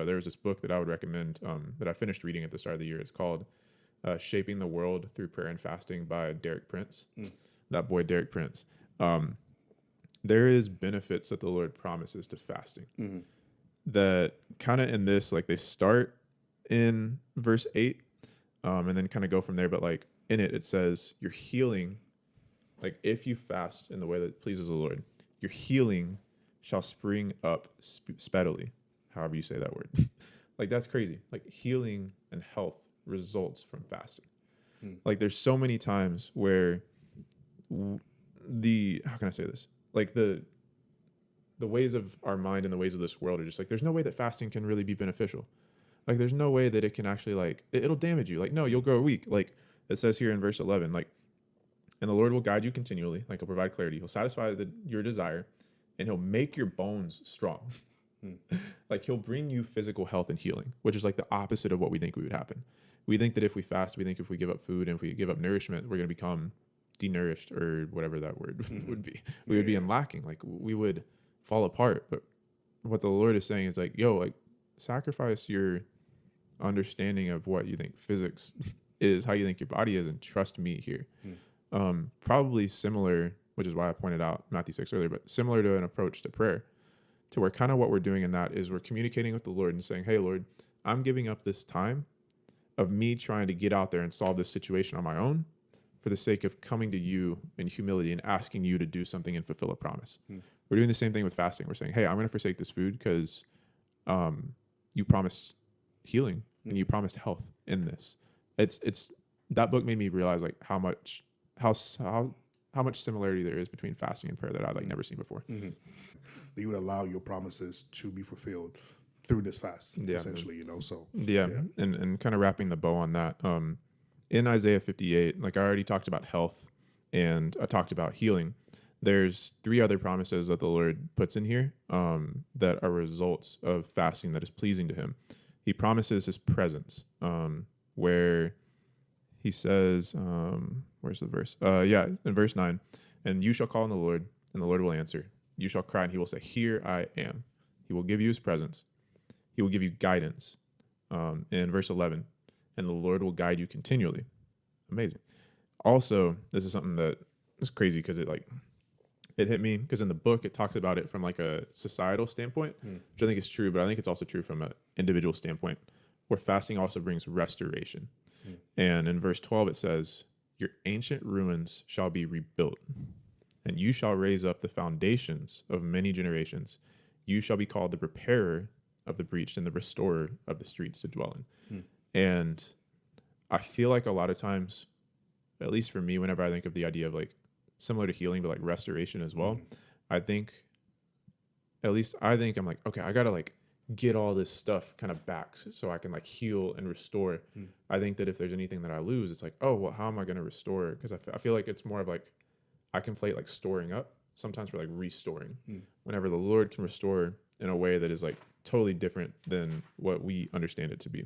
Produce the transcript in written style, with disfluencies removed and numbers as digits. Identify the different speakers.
Speaker 1: there was this book that I would recommend that I finished reading at the start of the year. It's called Shaping the World Through Prayer and Fasting by Derek Prince. That boy, Derek Prince. There is benefits that the Lord promises to fasting that kind of in this, like they start in verse 8 and then kind of go from there. But like in it, it says your healing, like if you fast in the way that pleases the Lord, your healing shall spring up speedily, however you say that word. Like that's crazy. Like healing and health results from fasting. Like there's so many times where how can I say this? Like the ways of our mind and the ways of this world are just like, there's no way that fasting can really be beneficial. Like there's no way that it can actually like, it'll damage you. Like, no, you'll grow weak. Like it says here in verse 11, like, and the Lord will guide you continually. Like he'll provide clarity. He'll satisfy your desire and he'll make your bones strong. Like he'll bring you physical health and healing, which is like the opposite of what we think would happen. We think that if we fast, we think if we give up food and if we give up nourishment, we're going to become denourished or whatever that word would be. We would be in lacking. Like we would fall apart. But what the Lord is saying is like, yo, like sacrifice your understanding of what you think physics is, how you think your body is, and trust me here. Probably similar, which is why I pointed out Matthew 6 earlier, but similar to an approach to prayer, to where kind of what we're doing in that is we're communicating with the Lord and saying, hey, Lord, I'm giving up this time of me trying to get out there and solve this situation on my own for the sake of coming to you in humility and asking you to do something and fulfill a promise. We're doing the same thing with fasting. We're saying, hey, I'm going to forsake this food because you promised healing and you promised health in this. It's that book made me realize like how much similarity there is between fasting and prayer that I'd like never seen before.
Speaker 2: That you would allow your promises to be fulfilled through this fast, essentially, you know. So
Speaker 1: and kind of wrapping the bow on that. In Isaiah 58, like I already talked about health and I talked about healing. There's 3 other promises that the Lord puts in here that are results of fasting that is pleasing to him. He promises his presence, where he says, where's the verse? In verse 9, and you shall call on the Lord, and the Lord will answer. You shall cry, and he will say, here I am. He will give you his presence. He will give you guidance. In verse 11, and the Lord will guide you continually. Amazing. Also, this is something that is crazy because it hit me because in the book it talks about it from like a societal standpoint, which I think is true, but I think it's also true from an individual standpoint, where fasting also brings restoration. And in verse 12 it says, your ancient ruins shall be rebuilt, and you shall raise up the foundations of many generations. You shall be called the repairer of the breach and the restorer of the streets to dwell in. And I feel like a lot of times, at least for me, whenever I think of the idea of like similar to healing, but like restoration as well, I think I'm like, okay, I got to like get all this stuff kind of back so I can like heal and restore. I think that if there's anything that I lose, it's like, oh, well, how am I going to restore? Because I feel like it's more of like, I conflate like storing up sometimes for like restoring. Whenever the Lord can restore in a way that is like totally different than what we understand it to be.